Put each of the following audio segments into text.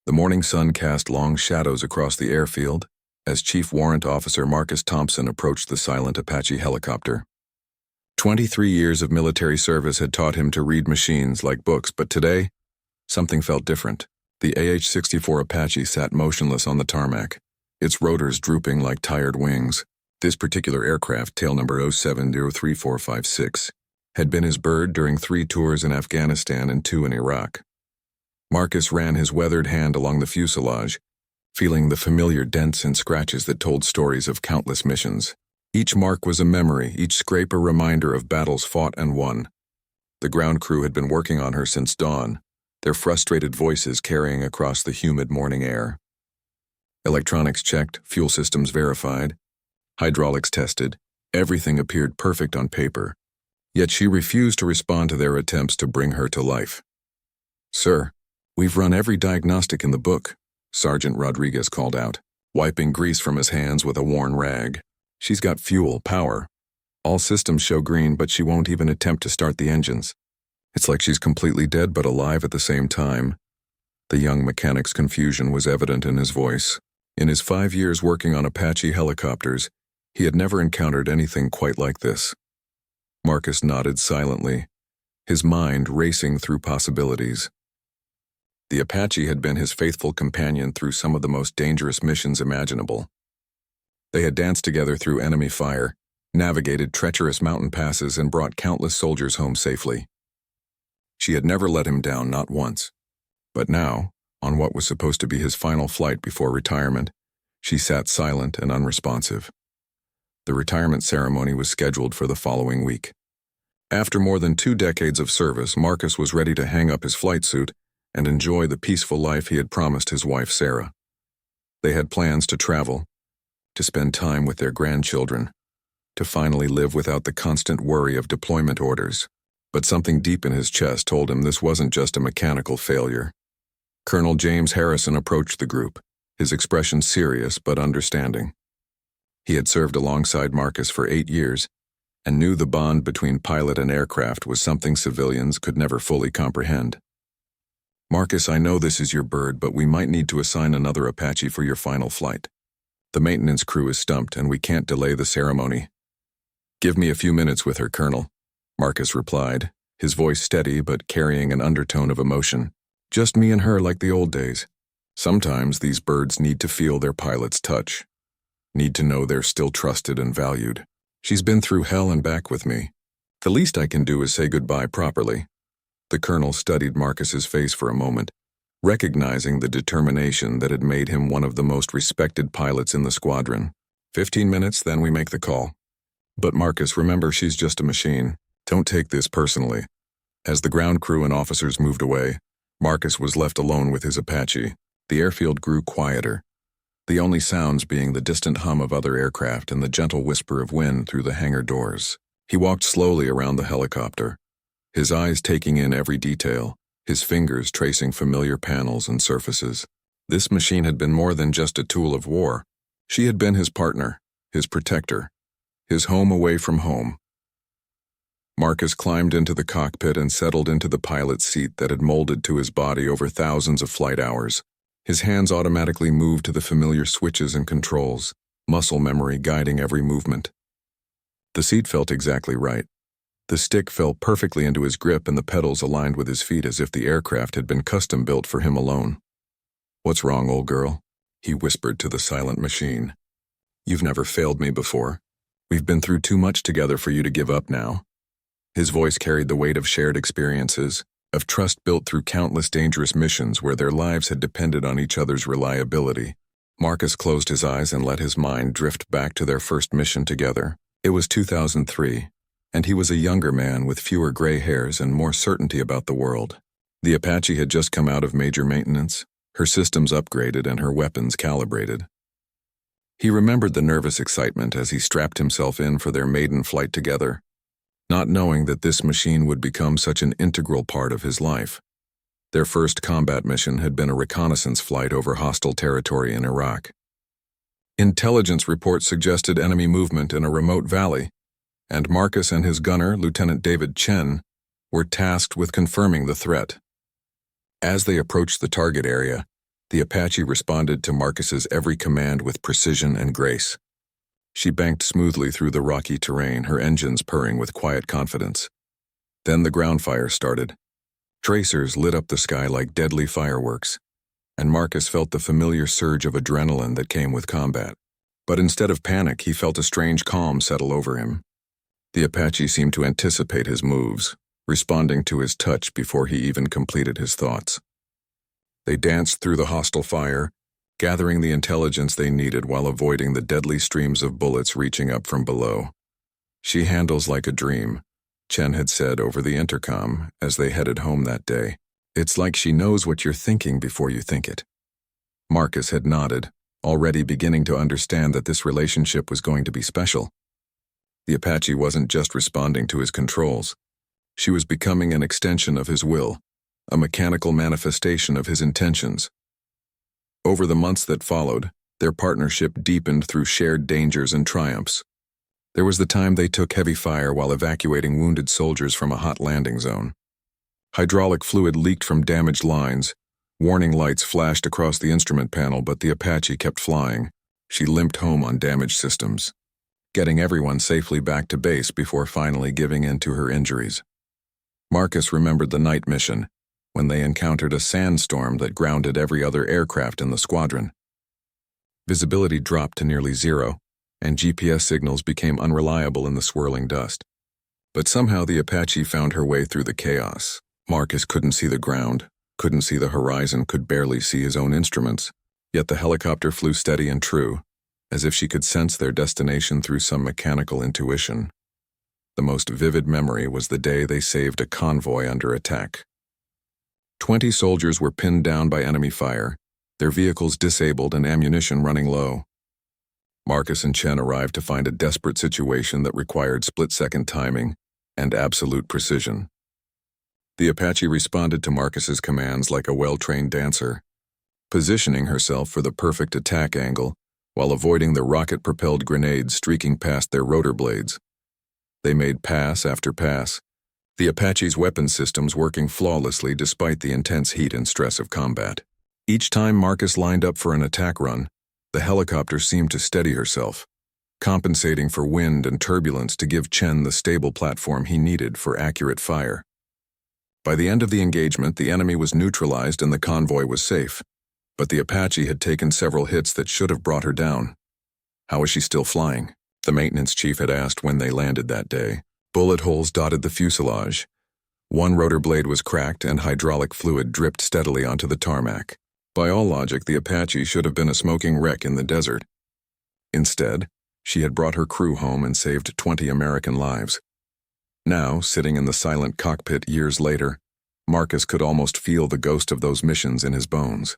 The morning sun cast long shadows across the airfield as Chief Warrant Officer Marcus Thompson approached the silent Apache helicopter. 23 years of military service had taught him to read machines like books, but today, something felt different. The AH-64 Apache sat motionless on the tarmac, its rotors drooping like tired wings. This particular aircraft, tail number 07-03456, had been his bird during 3 tours in Afghanistan and 2 in Iraq. Marcus ran his weathered hand along the fuselage, feeling the familiar dents and scratches that told stories of countless missions. Each mark was a memory, each scrape a reminder of battles fought and won. The ground crew had been working on her since dawn, their frustrated voices carrying across the humid morning air. Electronics checked, fuel systems verified, hydraulics tested, everything appeared perfect on paper, yet she refused to respond to their attempts to bring her to life. "Sir, we've run every diagnostic in the book," Sergeant Rodriguez called out, wiping grease from his hands with a worn rag. "She's got fuel, power. All systems show green, but she won't even attempt to start the engines. It's like she's completely dead but alive at the same time." The young mechanic's confusion was evident in his voice. In his 5 years working on Apache helicopters, he had never encountered anything quite like this. Marcus nodded silently, his mind racing through possibilities. The Apache had been his faithful companion through some of the most dangerous missions imaginable. They had danced together through enemy fire, navigated treacherous mountain passes, and brought countless soldiers home safely. She had never let him down, not once. But now, on what was supposed to be his final flight before retirement, she sat silent and unresponsive. The retirement ceremony was scheduled for the following week. After more than 2 decades of service, Marcus was ready to hang up his flight suit and enjoy the peaceful life he had promised his wife, Sarah. They had plans to travel, to spend time with their grandchildren, to finally live without the constant worry of deployment orders. But something deep in his chest told him this wasn't just a mechanical failure. Colonel James Harrison approached the group, his expression serious but understanding. He had served alongside Marcus for 8 years and knew the bond between pilot and aircraft was something civilians could never fully comprehend. "Marcus, I know this is your bird, but we might need to assign another Apache for your final flight. The maintenance crew is stumped and we can't delay the ceremony." "Give me a few minutes with her, Colonel," Marcus replied, his voice steady but carrying an undertone of emotion. "Just me and her like the old days. Sometimes these birds need to feel their pilot's touch, need to know they're still trusted and valued. She's been through hell and back with me. The least I can do is say goodbye properly." The colonel studied Marcus's face for a moment, recognizing the determination that had made him one of the most respected pilots in the squadron. 15 minutes, then we make the call. "But Marcus, remember, she's just a machine. Don't take this personally." As the ground crew and officers moved away, Marcus was left alone with his Apache. The airfield grew quieter, the only sounds being the distant hum of other aircraft and the gentle whisper of wind through the hangar doors. He walked slowly around the helicopter, his eyes taking in every detail, his fingers tracing familiar panels and surfaces. This machine had been more than just a tool of war. She had been his partner, his protector, his home away from home. Marcus climbed into the cockpit and settled into the pilot's seat that had molded to his body over thousands of flight hours. His hands automatically moved to the familiar switches and controls, muscle memory guiding every movement. The seat felt exactly right. The stick fell perfectly into his grip and the pedals aligned with his feet as if the aircraft had been custom built for him alone. "What's wrong, old girl?" he whispered to the silent machine. "You've never failed me before. We've been through too much together for you to give up now." His voice carried the weight of shared experiences, of trust built through countless dangerous missions where their lives had depended on each other's reliability. Marcus closed his eyes and let his mind drift back to their first mission together. It was 2003, and he was a younger man with fewer gray hairs and more certainty about the world. The Apache had just come out of major maintenance, her systems upgraded and her weapons calibrated. He remembered the nervous excitement as he strapped himself in for their maiden flight together, not knowing that this machine would become such an integral part of his life. Their first combat mission had been a reconnaissance flight over hostile territory in Iraq. Intelligence reports suggested enemy movement in a remote valley, and Marcus and his gunner, Lieutenant David Chen, were tasked with confirming the threat. As they approached the target area, The Apache responded to Marcus's every command with precision and grace. She banked smoothly through the rocky terrain, her engines purring with quiet confidence. Then the ground fire started. Tracers lit up the sky like deadly fireworks, and Marcus felt the familiar surge of adrenaline that came with combat. But instead of panic, he felt a strange calm settle over him. The Apache seemed to anticipate his moves, responding to his touch before he even completed his thoughts. They danced through the hostile fire, gathering the intelligence they needed while avoiding the deadly streams of bullets reaching up from below. "She handles like a dream," Chen had said over the intercom as they headed home that day. "It's like she knows what you're thinking before you think it." Marcus had nodded, already beginning to understand that this relationship was going to be special. The Apache wasn't just responding to his controls. She was becoming an extension of his will, a mechanical manifestation of his intentions. Over the months that followed, their partnership deepened through shared dangers and triumphs. There was the time they took heavy fire while evacuating wounded soldiers from a hot landing zone. Hydraulic fluid leaked from damaged lines. Warning lights flashed across the instrument panel, but the Apache kept flying. She limped home on damaged systems, getting everyone safely back to base before finally giving in to her injuries. Marcus remembered the night mission, when they encountered a sandstorm that grounded every other aircraft in the squadron. Visibility dropped to nearly zero, and GPS signals became unreliable in the swirling dust. But somehow the Apache found her way through the chaos. Marcus couldn't see the ground, couldn't see the horizon, could barely see his own instruments, yet the helicopter flew steady and true, as if she could sense their destination through some mechanical intuition. The most vivid memory was the day they saved a convoy under attack. 20 soldiers were pinned down by enemy fire, their vehicles disabled and ammunition running low. Marcus and Chen arrived to find a desperate situation that required split-second timing and absolute precision. The Apache responded to Marcus's commands like a well-trained dancer, positioning herself for the perfect attack angle while avoiding the rocket-propelled grenades streaking past their rotor blades. They made pass after pass, the Apache's weapon systems working flawlessly despite the intense heat and stress of combat. Each time Marcus lined up for an attack run, the helicopter seemed to steady herself, compensating for wind and turbulence to give Chen the stable platform he needed for accurate fire. By the end of the engagement, the enemy was neutralized and the convoy was safe, but the Apache had taken several hits that should have brought her down. How was she still flying? The maintenance chief had asked when they landed that day. Bullet holes dotted the fuselage. One rotor blade was cracked and hydraulic fluid dripped steadily onto the tarmac. By all logic, the Apache should have been a smoking wreck in the desert. Instead, she had brought her crew home and saved 20 American lives. Now, sitting in the silent cockpit years later, Marcus could almost feel the ghost of those missions in his bones.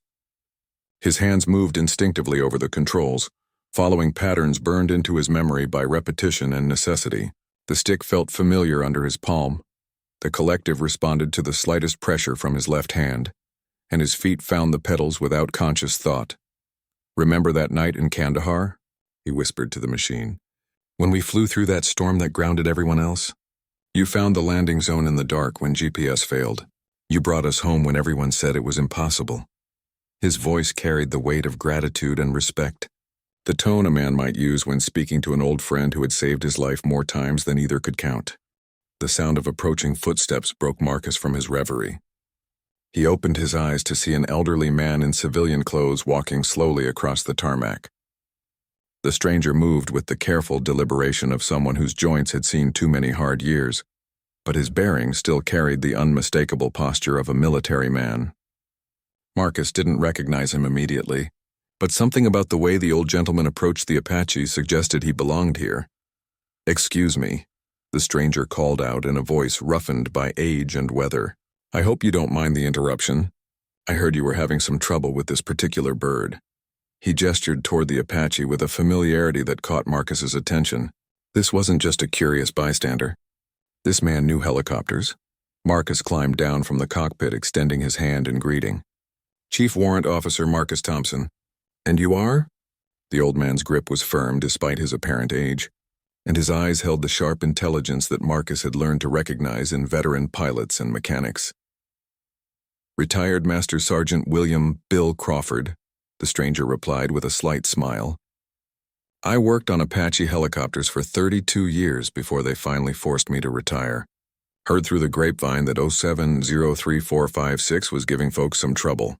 His hands moved instinctively over the controls, following patterns burned into his memory by repetition and necessity. The stick felt familiar under his palm. The collective responded to the slightest pressure from his left hand, and his feet found the pedals without conscious thought. "Remember that night in Kandahar?" he whispered to the machine. "When we flew through that storm that grounded everyone else? You found the landing zone in the dark when GPS failed. You brought us home when everyone said it was impossible." His voice carried the weight of gratitude and respect, the tone a man might use when speaking to an old friend who had saved his life more times than either could count. The sound of approaching footsteps broke Marcus from his reverie. He opened his eyes to see an elderly man in civilian clothes walking slowly across the tarmac. The stranger moved with the careful deliberation of someone whose joints had seen too many hard years, but his bearing still carried the unmistakable posture of a military man. Marcus didn't recognize him immediately, but something about the way the old gentleman approached the Apache suggested he belonged here. "Excuse me," the stranger called out in a voice roughened by age and weather. "I hope you don't mind the interruption. I heard you were having some trouble with this particular bird." He gestured toward the Apache with a familiarity that caught Marcus's attention. This wasn't just a curious bystander. This man knew helicopters. Marcus climbed down from the cockpit, extending his hand in greeting. "Chief Warrant Officer Marcus Thompson. And you are?" The old man's grip was firm despite his apparent age, and his eyes held the sharp intelligence that Marcus had learned to recognize in veteran pilots and mechanics. Retired Master Sergeant William Bill Crawford, the stranger replied with a slight smile. I worked on Apache helicopters for 32 years before they finally forced me to retire. Heard through the grapevine that 0703456 was giving folks some trouble.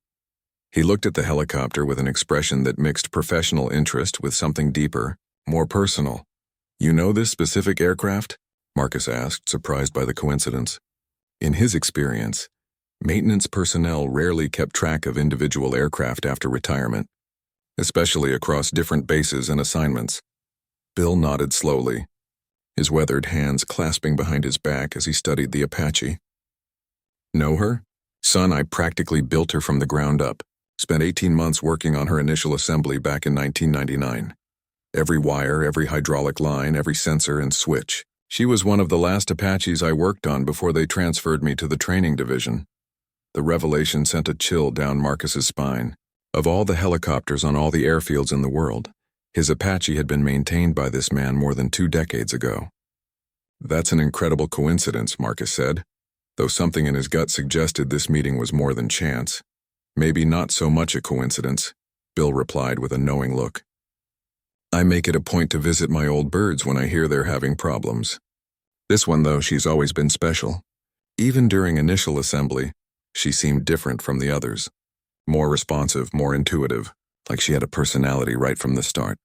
He looked at the helicopter with an expression that mixed professional interest with something deeper, more personal. You know this specific aircraft? Marcus asked, surprised by the coincidence. In his experience, maintenance personnel rarely kept track of individual aircraft after retirement, especially across different bases and assignments. Bill nodded slowly, his weathered hands clasping behind his back as he studied the Apache. Know her? Son, I practically built her from the ground up. Spent 18 months working on her initial assembly back in 1999. Every wire, every hydraulic line, every sensor and switch. She was one of the last Apaches I worked on before they transferred me to the training division. The revelation sent a chill down Marcus's spine. Of all the helicopters on all the airfields in the world, his Apache had been maintained by this man more than 2 decades ago. That's an incredible coincidence, Marcus said, though something in his gut suggested this meeting was more than chance. Maybe not so much a coincidence, Bill replied with a knowing look. I make it a point to visit my old birds when I hear they're having problems. This one, though, she's always been special. Even during initial assembly, she seemed different from the others. More responsive, more intuitive, like she had a personality right from the start.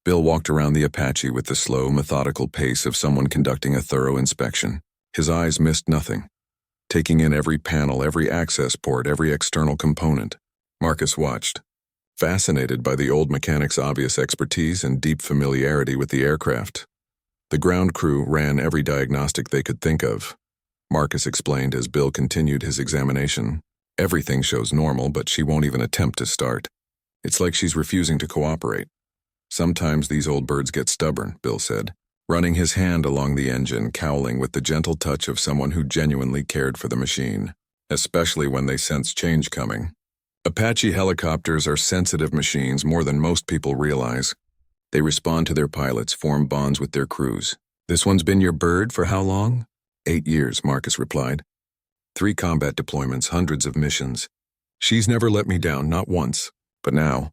Bill walked around the Apache with the slow, methodical pace of someone conducting a thorough inspection. His eyes missed nothing, taking in every panel, every access port, every external component. Marcus watched, fascinated by the old mechanic's obvious expertise and deep familiarity with the aircraft. The ground crew ran every diagnostic they could think of. Marcus explained as Bill continued his examination. Everything shows normal, but she won't even attempt to start. It's like she's refusing to cooperate. Sometimes these old birds get stubborn, Bill said, running his hand along the engine, cowling with the gentle touch of someone who genuinely cared for the machine, especially when they sense change coming. Apache helicopters are sensitive machines more than most people realize. They respond to their pilots, form bonds with their crews. This one's been your bird for how long? 8 years, Marcus replied. 3 combat deployments, hundreds of missions. She's never let me down, not once. But now,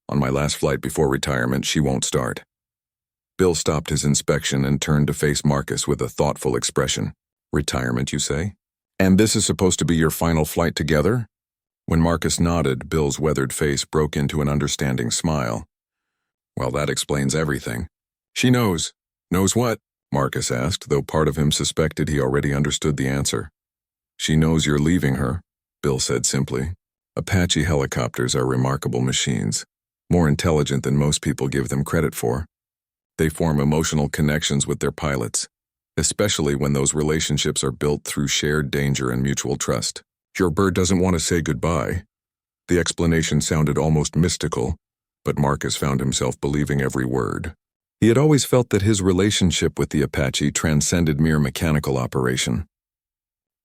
on my last flight before retirement, she won't start. Bill stopped his inspection and turned to face Marcus with a thoughtful expression. Retirement, you say? And this is supposed to be your final flight together? When Marcus nodded, Bill's weathered face broke into an understanding smile. Well, that explains everything. She knows. Knows what? Marcus asked, though part of him suspected he already understood the answer. She knows you're leaving her, Bill said simply. Apache helicopters are remarkable machines, more intelligent than most people give them credit for. They form emotional connections with their pilots, especially when those relationships are built through shared danger and mutual trust. Your bird doesn't want to say goodbye. The explanation sounded almost mystical, but Marcus found himself believing every word. He had always felt that his relationship with the Apache transcended mere mechanical operation.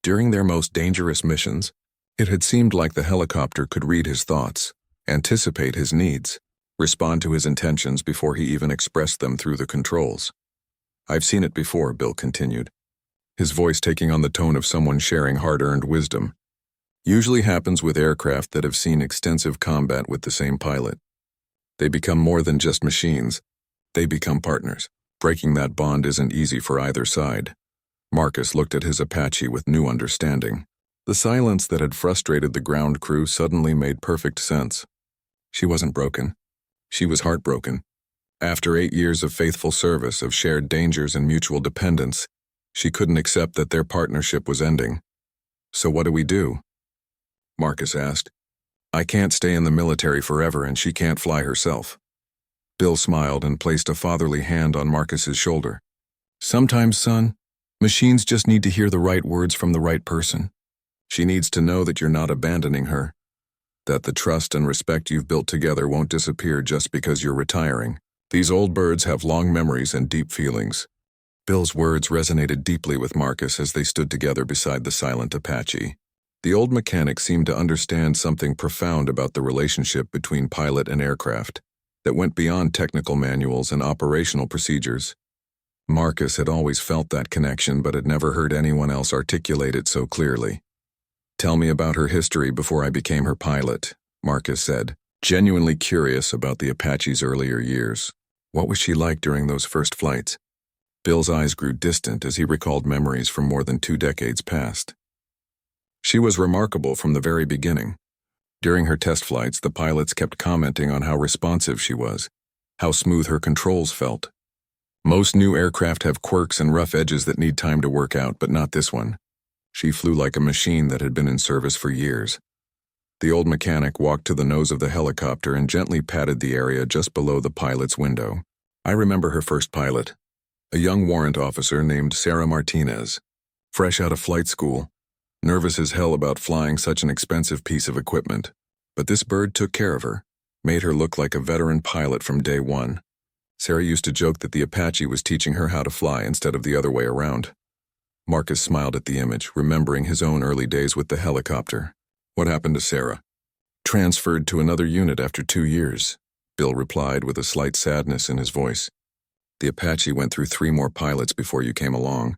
During their most dangerous missions, it had seemed like the helicopter could read his thoughts, anticipate his needs, respond to his intentions before he even expressed them through the controls. I've seen it before, Bill continued, his voice taking on the tone of someone sharing hard-earned wisdom. Usually happens with aircraft that have seen extensive combat with the same pilot. They become more than just machines. They become partners. Breaking that bond isn't easy for either side. Marcus looked at his Apache with new understanding. The silence that had frustrated the ground crew suddenly made perfect sense. She wasn't broken. She was heartbroken. After 8 years of faithful service, of shared dangers and mutual dependence, she couldn't accept that their partnership was ending. So what do we do? Marcus asked. I can't stay in the military forever and she can't fly herself. Bill smiled and placed a fatherly hand on Marcus's shoulder. Sometimes, son, machines just need to hear the right words from the right person. She needs to know that you're not abandoning her, that the trust and respect you've built together won't disappear just because you're retiring. These old birds have long memories and deep feelings. Bill's words resonated deeply with Marcus as they stood together beside the silent Apache. The old mechanic seemed to understand something profound about the relationship between pilot and aircraft that went beyond technical manuals and operational procedures. Marcus had always felt that connection but had never heard anyone else articulate it so clearly. Tell me about her history before I became her pilot, Marcus said, genuinely curious about the Apache's earlier years. What was she like during those first flights? Bill's eyes grew distant as he recalled memories from more than 2 decades past. She was remarkable from the very beginning. During her test flights, the pilots kept commenting on how responsive she was, how smooth her controls felt. Most new aircraft have quirks and rough edges that need time to work out, but not this one. She flew like a machine that had been in service for years. The old mechanic walked to the nose of the helicopter and gently patted the area just below the pilot's window. I remember her first pilot, a young warrant officer named Sarah Martinez, fresh out of flight school, nervous as hell about flying such an expensive piece of equipment. But this bird took care of her, made her look like a veteran pilot from day one. Sarah used to joke that the Apache was teaching her how to fly instead of the other way around. Marcus smiled at the image, remembering his own early days with the helicopter. What happened to Sarah? Transferred to another unit after 2 years, Bill replied with a slight sadness in his voice. The Apache went through 3 more pilots before you came along.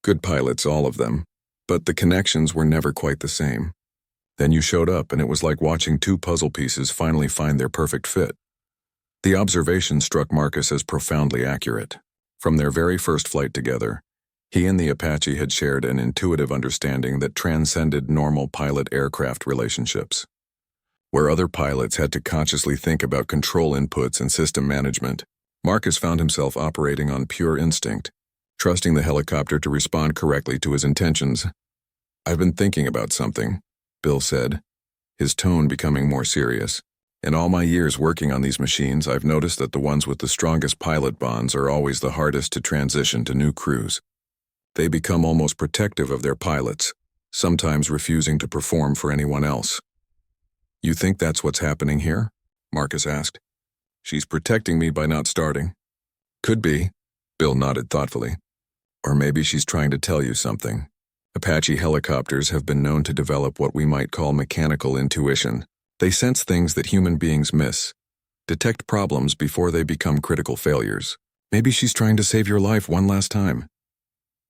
Good pilots, all of them, but the connections were never quite the same. Then you showed up, and it was like watching 2 puzzle pieces finally find their perfect fit. The observation struck Marcus as profoundly accurate. From their very first flight together, he and the Apache had shared an intuitive understanding that transcended normal pilot-aircraft relationships. Where other pilots had to consciously think about control inputs and system management, Marcus found himself operating on pure instinct, trusting the helicopter to respond correctly to his intentions. I've been thinking about something, Bill said, his tone becoming more serious. In all my years working on these machines, I've noticed that the ones with the strongest pilot bonds are always the hardest to transition to new crews. They become almost protective of their pilots, sometimes refusing to perform for anyone else. You think that's what's happening here? Marcus asked. She's protecting me by not starting. Could be, Bill nodded thoughtfully. Or maybe she's trying to tell you something. Apache helicopters have been known to develop what we might call mechanical intuition. They sense things that human beings miss, detect problems before they become critical failures. Maybe she's trying to save your life one last time.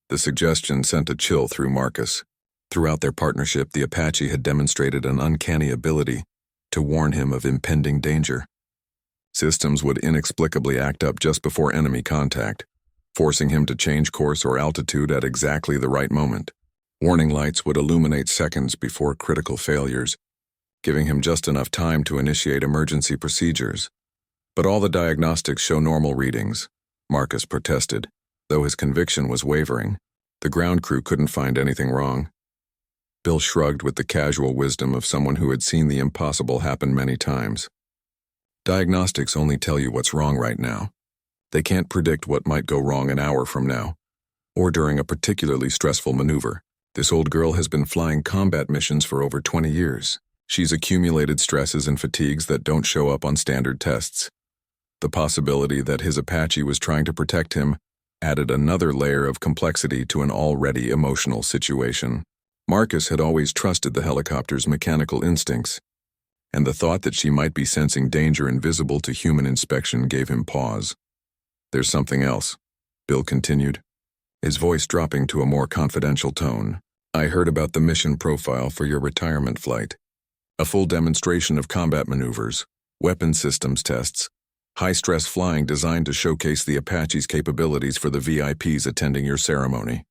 The suggestion sent a chill through Marcus. Throughout their partnership, the Apache had demonstrated an uncanny ability to warn him of impending danger. Systems would inexplicably act up just before enemy contact, forcing him to change course or altitude at exactly the right moment. Warning lights would illuminate seconds before critical failures, giving him just enough time to initiate emergency procedures. But all the diagnostics show normal readings, Marcus protested. Though his conviction was wavering, the ground crew couldn't find anything wrong. Bill shrugged with the casual wisdom of someone who had seen the impossible happen many times. Diagnostics only tell you what's wrong right now. They can't predict what might go wrong an hour from now, or during a particularly stressful maneuver. This old girl has been flying combat missions for over 20 years. She's accumulated stresses and fatigues that don't show up on standard tests. The possibility that his Apache was trying to protect him added another layer of complexity to an already emotional situation. Marcus had always trusted the helicopter's mechanical instincts, and the thought that she might be sensing danger invisible to human inspection gave him pause. There's something else, Bill continued, his voice dropping to a more confidential tone. I heard about the mission profile for your retirement flight. A full demonstration of combat maneuvers, weapon systems tests, high-stress flying designed to showcase the Apache's capabilities for the VIPs attending your ceremony.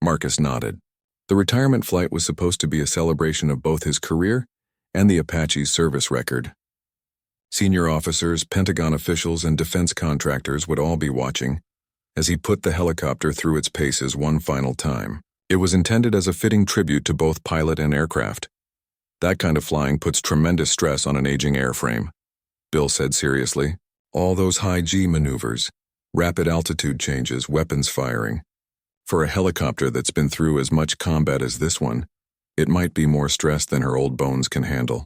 Marcus nodded. The retirement flight was supposed to be a celebration of both his career and the Apache's service record. Senior officers, Pentagon officials, and defense contractors would all be watching as he put the helicopter through its paces one final time. It was intended as a fitting tribute to both pilot and aircraft. That kind of flying puts tremendous stress on an aging airframe, Bill said seriously. All those high-G maneuvers, rapid altitude changes, weapons firing. For a helicopter that's been through as much combat as this one, it might be more stress than her old bones can handle.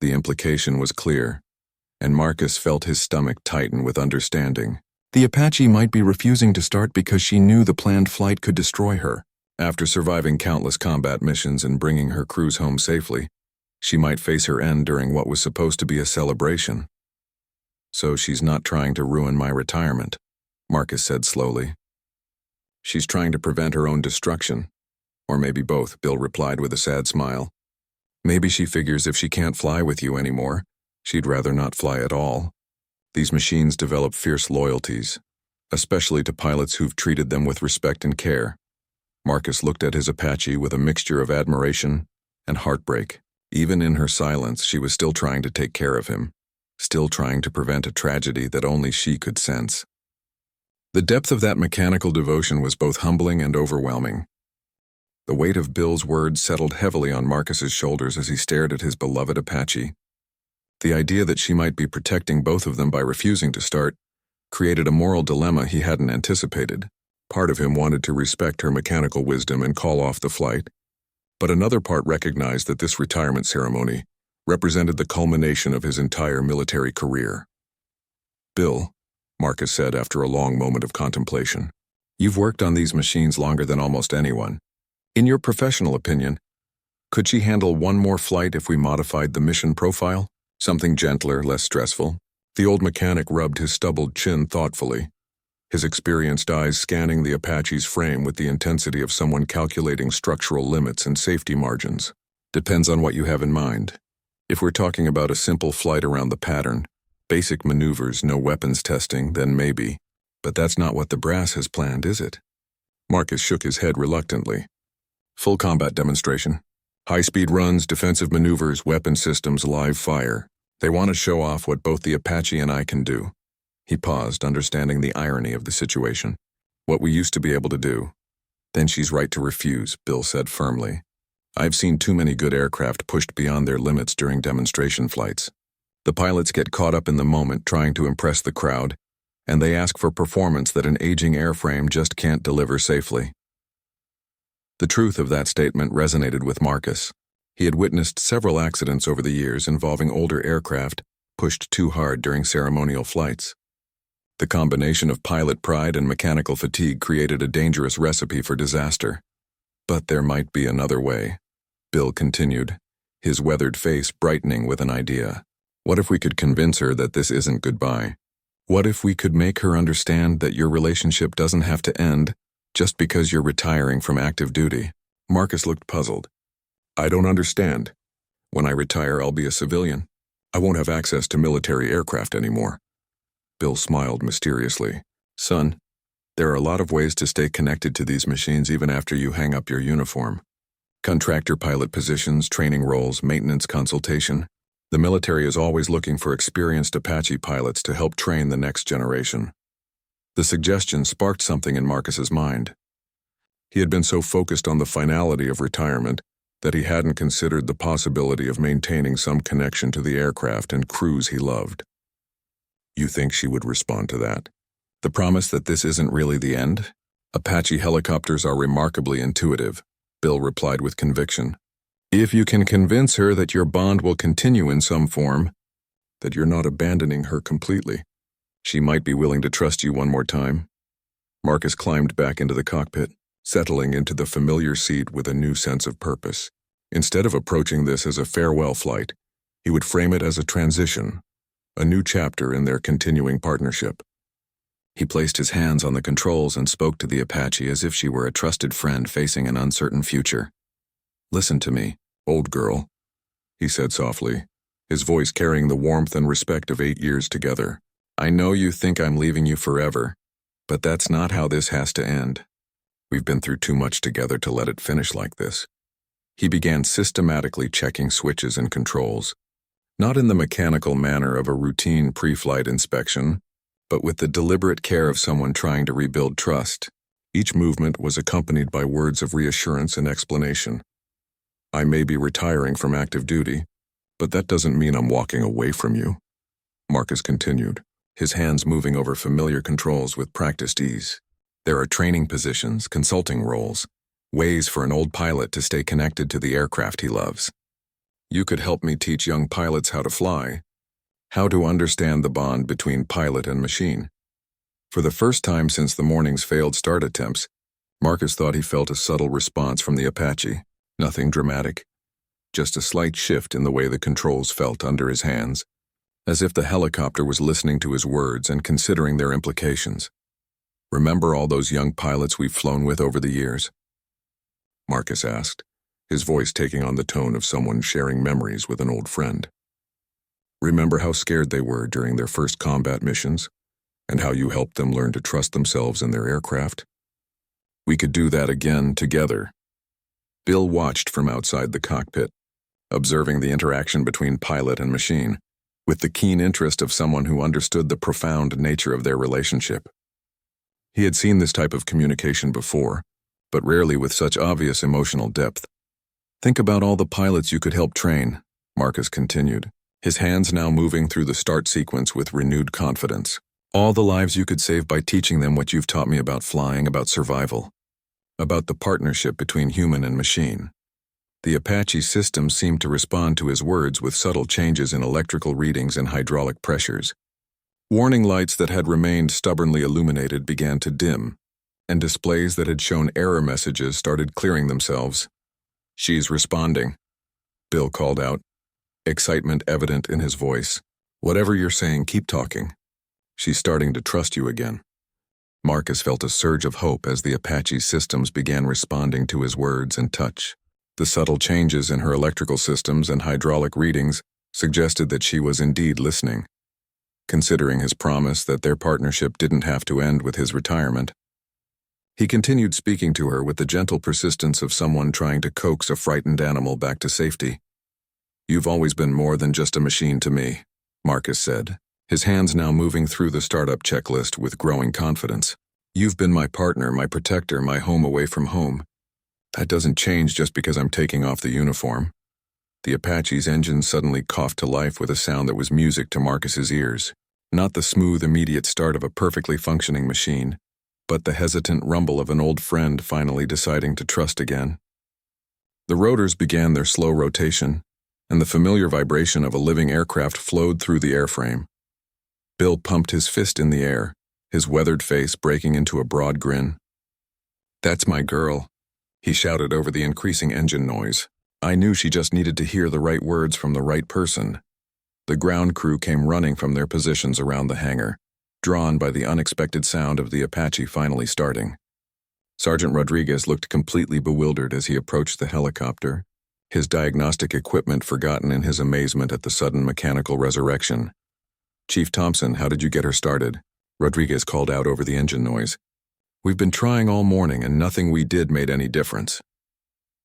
The implication was clear, and Marcus felt his stomach tighten with understanding. The Apache might be refusing to start because she knew the planned flight could destroy her. After surviving countless combat missions and bringing her crews home safely, she might face her end during what was supposed to be a celebration. So she's not trying to ruin my retirement, Marcus said slowly. She's trying to prevent her own destruction. Or maybe both, Bill replied with a sad smile. Maybe she figures if she can't fly with you anymore, she'd rather not fly at all. These machines develop fierce loyalties, especially to pilots who've treated them with respect and care. Marcus looked at his Apache with a mixture of admiration and heartbreak. Even in her silence, she was still trying to take care of him, still trying to prevent a tragedy that only she could sense. The depth of that mechanical devotion was both humbling and overwhelming. The weight of Bill's words settled heavily on Marcus's shoulders as he stared at his beloved Apache. The idea that she might be protecting both of them by refusing to start created a moral dilemma he hadn't anticipated. Part of him wanted to respect her mechanical wisdom and call off the flight, but another part recognized that this retirement ceremony represented the culmination of his entire military career. "Bill," Marcus said after a long moment of contemplation, "you've worked on these machines longer than almost anyone. In your professional opinion, could she handle one more flight if we modified the mission profile? Something gentler, less stressful?" The old mechanic rubbed his stubbled chin thoughtfully, his experienced eyes scanning the Apache's frame with the intensity of someone calculating structural limits and safety margins. "Depends on what you have in mind. If we're talking about a simple flight around the pattern, basic maneuvers, no weapons testing, then maybe. But that's not what the brass has planned, is it?" Marcus shook his head reluctantly. "Full combat demonstration. High-speed runs, defensive maneuvers, weapon systems, live fire. They want to show off what both the Apache and I can do." He paused, understanding the irony of the situation. "What we used to be able to do." "Then she's right to refuse," Bill said firmly. "I've seen too many good aircraft pushed beyond their limits during demonstration flights. The pilots get caught up in the moment trying to impress the crowd, and they ask for performance that an aging airframe just can't deliver safely." The truth of that statement resonated with Marcus. He had witnessed several accidents over the years involving older aircraft pushed too hard during ceremonial flights. The combination of pilot pride and mechanical fatigue created a dangerous recipe for disaster. "But there might be another way," Bill continued, his weathered face brightening with an idea. "What if we could convince her that this isn't goodbye? What if we could make her understand that your relationship doesn't have to end just because you're retiring from active duty?" Marcus looked puzzled. "I don't understand. When I retire, I'll be a civilian. I won't have access to military aircraft anymore." Bill smiled mysteriously. "Son, there are a lot of ways to stay connected to these machines even after you hang up your uniform. Contractor pilot positions, training roles, maintenance consultation. The military is always looking for experienced Apache pilots to help train the next generation." The suggestion sparked something in Marcus's mind. He had been so focused on the finality of retirement that he hadn't considered the possibility of maintaining some connection to the aircraft and crews he loved. "You think she would respond to that? The promise that this isn't really the end?" "Apache helicopters are remarkably intuitive," Bill replied with conviction. "If you can convince her that your bond will continue in some form, that you're not abandoning her completely, she might be willing to trust you one more time." Marcus climbed back into the cockpit, settling into the familiar seat with a new sense of purpose. Instead of approaching this as a farewell flight, he would frame it as a transition, a new chapter in their continuing partnership. He placed his hands on the controls and spoke to the Apache as if she were a trusted friend facing an uncertain future. "Listen to me, old girl," he said softly, his voice carrying the warmth and respect of 8 years together. "I know you think I'm leaving you forever, but that's not how this has to end. We've been through too much together to let it finish like this." He began systematically checking switches and controls, not in the mechanical manner of a routine pre-flight inspection, but with the deliberate care of someone trying to rebuild trust. Each movement was accompanied by words of reassurance and explanation. "I may be retiring from active duty, but that doesn't mean I'm walking away from you," Marcus continued, his hands moving over familiar controls with practiced ease. "There are training positions, consulting roles, ways for an old pilot to stay connected to the aircraft he loves. You could help me teach young pilots how to fly, how to understand the bond between pilot and machine." For the first time since the morning's failed start attempts, Marcus thought he felt a subtle response from the Apache. Nothing dramatic, just a slight shift in the way the controls felt under his hands, as if the helicopter was listening to his words and considering their implications. "Remember all those young pilots we've flown with over the years? Marcus asked, his voice taking on the tone of someone sharing memories with an old friend. Remember how scared they were during their first combat missions, and how you helped them learn to trust themselves and their aircraft? We could do that again together. Bill watched from outside the cockpit, observing the interaction between pilot and machine, with the keen interest of someone who understood the profound nature of their relationship. He had seen this type of communication before, but rarely with such obvious emotional depth. Think about all the pilots you could help train, Marcus continued, his hands now moving through the start sequence with renewed confidence. All the lives you could save by teaching them what you've taught me about flying, about survival, about the partnership between human and machine. The Apache system seemed to respond to his words with subtle changes in electrical readings and hydraulic pressures. Warning lights that had remained stubbornly illuminated began to dim, and displays that had shown error messages started clearing themselves. "She's responding," Bill called out, excitement evident in his voice. "Whatever you're saying, keep talking. She's starting to trust you again." Marcus felt a surge of hope as the Apache systems began responding to his words and touch. The subtle changes in her electrical systems and hydraulic readings suggested that she was indeed listening, considering his promise that their partnership didn't have to end with his retirement. He continued speaking to her with the gentle persistence of someone trying to coax a frightened animal back to safety. "You've always been more than just a machine to me," Marcus said, his hands now moving through the startup checklist with growing confidence. "You've been my partner, my protector, my home away from home. That doesn't change just because I'm taking off the uniform." The Apache's engine suddenly coughed to life with a sound that was music to Marcus's ears. Not the smooth, immediate start of a perfectly functioning machine, but the hesitant rumble of an old friend finally deciding to trust again. The rotors began their slow rotation, and the familiar vibration of a living aircraft flowed through the airframe. Bill pumped his fist in the air, his weathered face breaking into a broad grin. "That's my girl," he shouted over the increasing engine noise. "I knew she just needed to hear the right words from the right person." The ground crew came running from their positions around the hangar, drawn by the unexpected sound of the Apache finally starting. Sergeant Rodriguez looked completely bewildered as he approached the helicopter, his diagnostic equipment forgotten in his amazement at the sudden mechanical resurrection. "Chief Thompson, how did you get her started?" Rodriguez called out over the engine noise. "We've been trying all morning and nothing we did made any difference."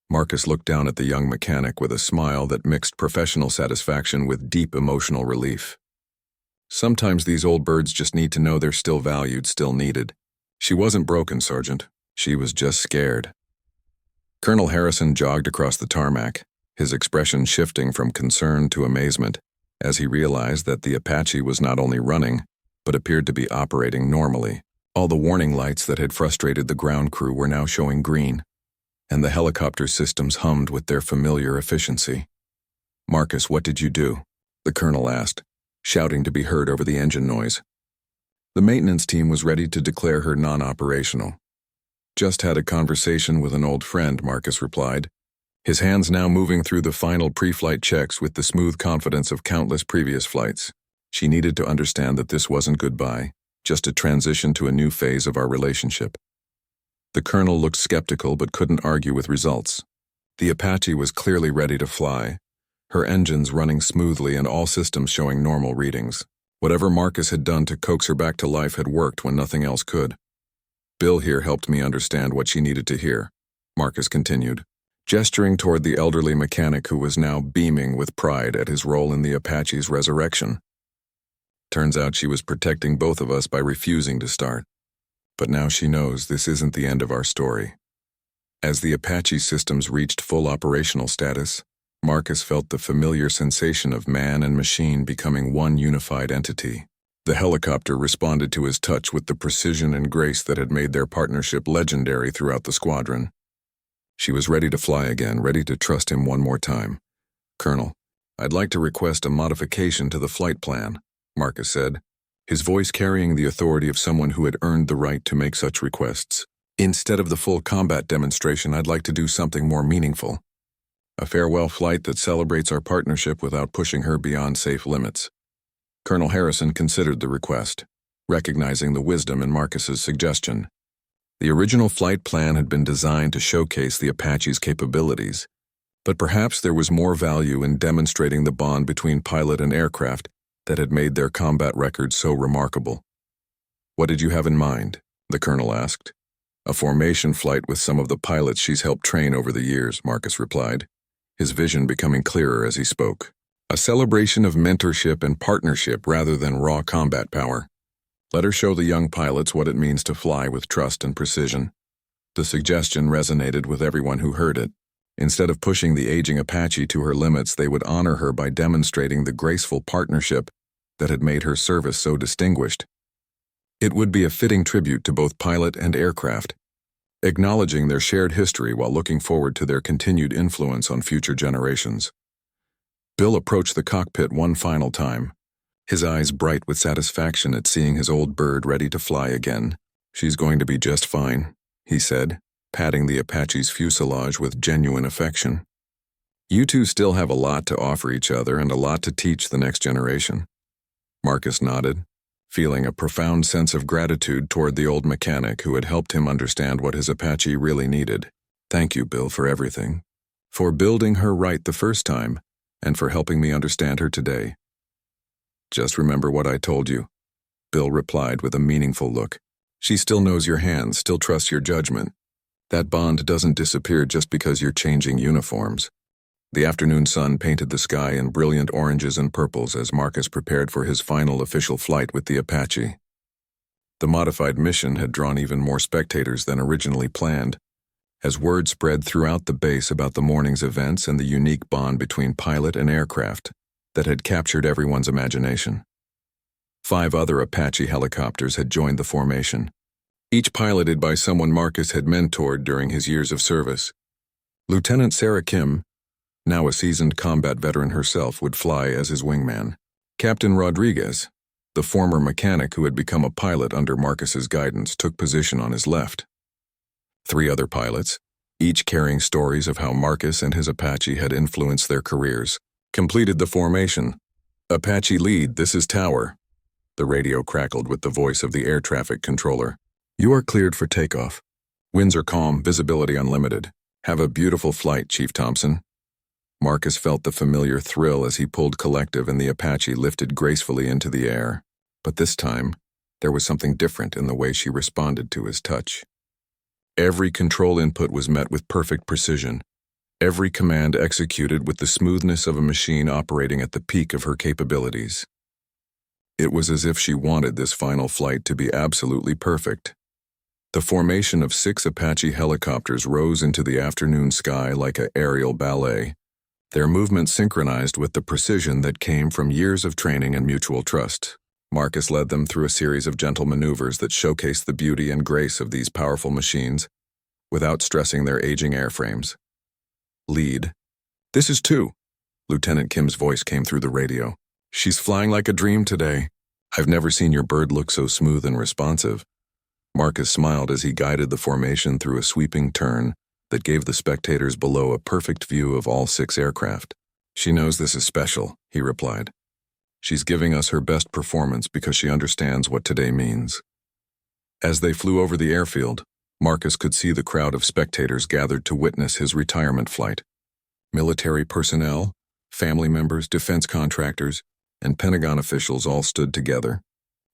Marcus looked down at the young mechanic with a smile that mixed professional satisfaction with deep emotional relief. "Sometimes these old birds just need to know they're still valued, still needed. She wasn't broken, Sergeant. She was just scared." Colonel Harrison jogged across the tarmac, his expression shifting from concern to amazement, as he realized that the Apache was not only running, but appeared to be operating normally. All the warning lights that had frustrated the ground crew were now showing green, and the helicopter systems hummed with their familiar efficiency. "Marcus, what did you do?" the colonel asked, shouting to be heard over the engine noise. The maintenance team was ready to declare her non-operational. "Just had a conversation with an old friend," Marcus replied, his hands now moving through the final pre-flight checks with the smooth confidence of countless previous flights. "She needed to understand that this wasn't goodbye, just a transition to a new phase of our relationship." The colonel looked skeptical but couldn't argue with results. The Apache was clearly ready to fly, her engines running smoothly and all systems showing normal readings. Whatever Marcus had done to coax her back to life had worked when nothing else could. "Bill here helped me understand what she needed to hear," Marcus continued, gesturing toward the elderly mechanic who was now beaming with pride at his role in the Apache's resurrection. "Turns out she was protecting both of us by refusing to start. But now she knows this isn't the end of our story." As the Apache systems reached full operational status, Marcus felt the familiar sensation of man and machine becoming one unified entity. The helicopter responded to his touch with the precision and grace that had made their partnership legendary throughout the squadron. She was ready to fly again, ready to trust him one more time. "Colonel, I'd like to request a modification to the flight plan," Marcus said, his voice carrying the authority of someone who had earned the right to make such requests. "Instead of the full combat demonstration, I'd like to do something more meaningful. A farewell flight that celebrates our partnership without pushing her beyond safe limits." Colonel Harrison considered the request, recognizing the wisdom in Marcus's suggestion. The original flight plan had been designed to showcase the Apache's capabilities, but perhaps there was more value in demonstrating the bond between pilot and aircraft that had made their combat record so remarkable. "What did you have in mind?" the colonel asked. "A formation flight with some of the pilots she's helped train over the years," Marcus replied, his vision becoming clearer as he spoke. "A celebration of mentorship and partnership rather than raw combat power. Let her show the young pilots what it means to fly with trust and precision." The suggestion resonated with everyone who heard it. Instead of pushing the aging Apache to her limits, they would honor her by demonstrating the graceful partnership that had made her service so distinguished. It would be a fitting tribute to both pilot and aircraft, acknowledging their shared history while looking forward to their continued influence on future generations. Bill approached the cockpit one final time, his eyes bright with satisfaction at seeing his old bird ready to fly again. "She's going to be just fine," he said, patting the Apache's fuselage with genuine affection. "You two still have a lot to offer each other and a lot to teach the next generation." Marcus nodded, feeling a profound sense of gratitude toward the old mechanic who had helped him understand what his Apache really needed. "Thank you, Bill, for everything. For building her right the first time, and for helping me understand her today." "Just remember what I told you," Bill replied with a meaningful look. "She still knows your hands, still trusts your judgment. That bond doesn't disappear just because you're changing uniforms." The afternoon sun painted the sky in brilliant oranges and purples as Marcus prepared for his final official flight with the Apache. The modified mission had drawn even more spectators than originally planned, as word spread throughout the base about the morning's events and the unique bond between pilot and aircraft that had captured everyone's imagination. 5 other Apache helicopters had joined the formation, each piloted by someone Marcus had mentored during his years of service. Lieutenant Sarah Kim, now a seasoned combat veteran herself, would fly as his wingman. Captain Rodriguez, the former mechanic who had become a pilot under Marcus's guidance, took position on his left. 3 other pilots, each carrying stories of how Marcus and his Apache had influenced their careers, completed the formation. "Apache lead, this is Tower." The radio crackled with the voice of the air traffic controller. "You are cleared for takeoff. Winds are calm, visibility unlimited. Have a beautiful flight, Chief Thompson." Marcus felt the familiar thrill as he pulled collective and the Apache lifted gracefully into the air. But this time, there was something different in the way she responded to his touch. Every control input was met with perfect precision, every command executed with the smoothness of a machine operating at the peak of her capabilities. It was as if she wanted this final flight to be absolutely perfect. The formation of 6 Apache helicopters rose into the afternoon sky like an aerial ballet, their movements synchronized with the precision that came from years of training and mutual trust. Marcus led them through a series of gentle maneuvers that showcased the beauty and grace of these powerful machines, without stressing their aging airframes. "Lead. This is 2. Lieutenant Kim's voice came through the radio. "She's flying like a dream today. I've never seen your bird look so smooth and responsive." Marcus smiled as he guided the formation through a sweeping turn that gave the spectators below a perfect view of all 6 aircraft. "She knows this is special," he replied. "She's giving us her best performance because she understands what today means." As they flew over the airfield, Marcus could see the crowd of spectators gathered to witness his retirement flight. Military personnel, family members, defense contractors, and Pentagon officials all stood together,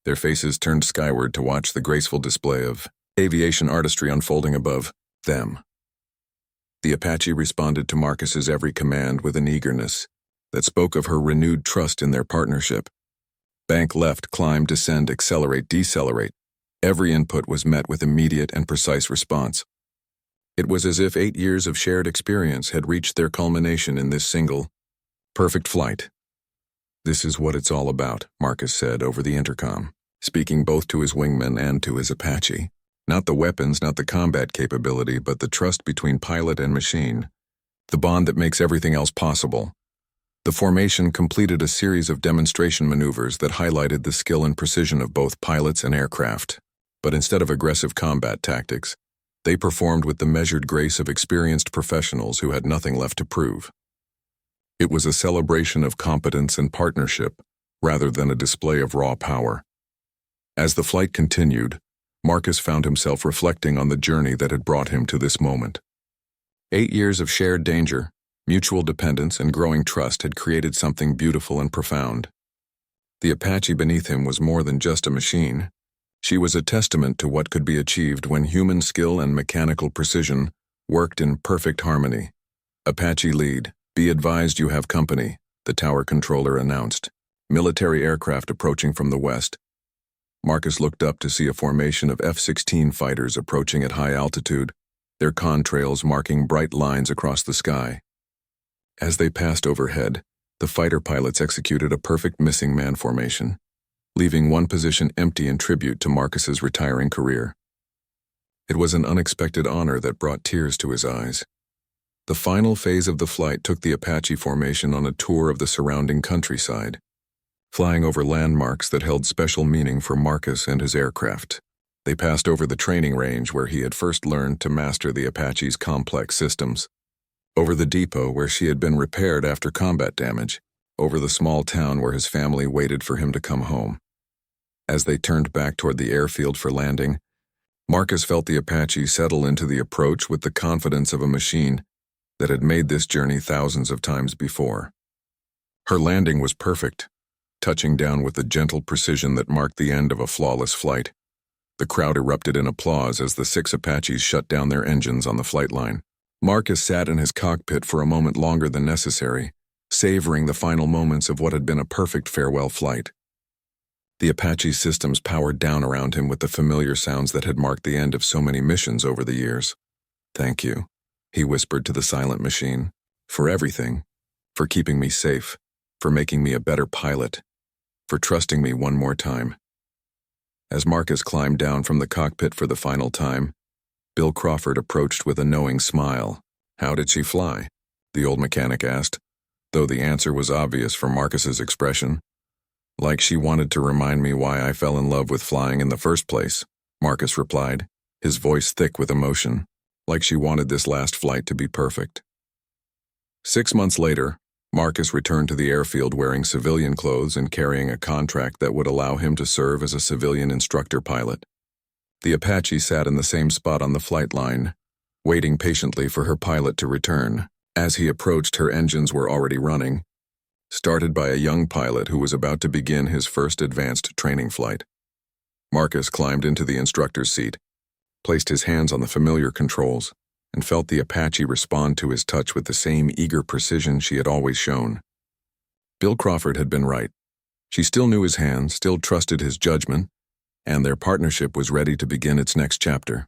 their faces turned skyward to watch the graceful display of aviation artistry unfolding above them. The Apache responded to Marcus's every command with an eagerness that spoke of her renewed trust in their partnership. Bank left, climb, descend, accelerate, decelerate. Every input was met with immediate and precise response. It was as if 8 years of shared experience had reached their culmination in this single, perfect flight. "This is what it's all about," Marcus said over the intercom, speaking both to his wingman and to his Apache. Not the weapons, not the combat capability, but the trust between pilot and machine. The bond that makes everything else possible. The formation completed a series of demonstration maneuvers that highlighted the skill and precision of both pilots and aircraft. But instead of aggressive combat tactics, they performed with the measured grace of experienced professionals who had nothing left to prove. It was a celebration of competence and partnership, rather than a display of raw power. As the flight continued, Marcus found himself reflecting on the journey that had brought him to this moment. 8 years of shared danger, mutual dependence, and growing trust had created something beautiful and profound. The Apache beneath him was more than just a machine. She was a testament to what could be achieved when human skill and mechanical precision worked in perfect harmony. "Apache lead, be advised you have company," the tower controller announced. Military aircraft approaching from the west. Marcus looked up to see a formation of F-16 fighters approaching at high altitude, their contrails marking bright lines across the sky. As they passed overhead, the fighter pilots executed a perfect missing man formation, leaving one position empty in tribute to Marcus's retiring career. It was an unexpected honor that brought tears to his eyes. The final phase of the flight took the Apache formation on a tour of the surrounding countryside, flying over landmarks that held special meaning for Marcus and his aircraft. They passed over the training range where he had first learned to master the Apache's complex systems, over the depot where she had been repaired after combat damage, over the small town where his family waited for him to come home. As they turned back toward the airfield for landing, Marcus felt the Apache settle into the approach with the confidence of a machine that had made this journey thousands of times before. Her landing was perfect, touching down with the gentle precision that marked the end of a flawless flight. The crowd erupted in applause as the 6 Apaches shut down their engines on the flight line. Marcus sat in his cockpit for a moment longer than necessary, savoring the final moments of what had been a perfect farewell flight. The Apache systems powered down around him with the familiar sounds that had marked the end of so many missions over the years. "Thank you," he whispered to the silent machine, "for everything, for keeping me safe, for making me a better pilot, for trusting me one more time." As Marcus climbed down from the cockpit for the final time, Bill Crawford approached with a knowing smile. "How did she fly?" the old mechanic asked, though the answer was obvious from Marcus's expression. "Like she wanted to remind me why I fell in love with flying in the first place," Marcus replied, his voice thick with emotion. "Like she wanted this last flight to be perfect." 6 months later, Marcus returned to the airfield wearing civilian clothes and carrying a contract that would allow him to serve as a civilian instructor pilot. The Apache sat in the same spot on the flight line, waiting patiently for her pilot to return. As he approached, her engines were already running, started by a young pilot who was about to begin his first advanced training flight. Marcus climbed into the instructor's seat, placed his hands on the familiar controls, and felt the Apache respond to his touch with the same eager precision she had always shown. Bill Crawford had been right. She still knew his hands, still trusted his judgment, and their partnership was ready to begin its next chapter.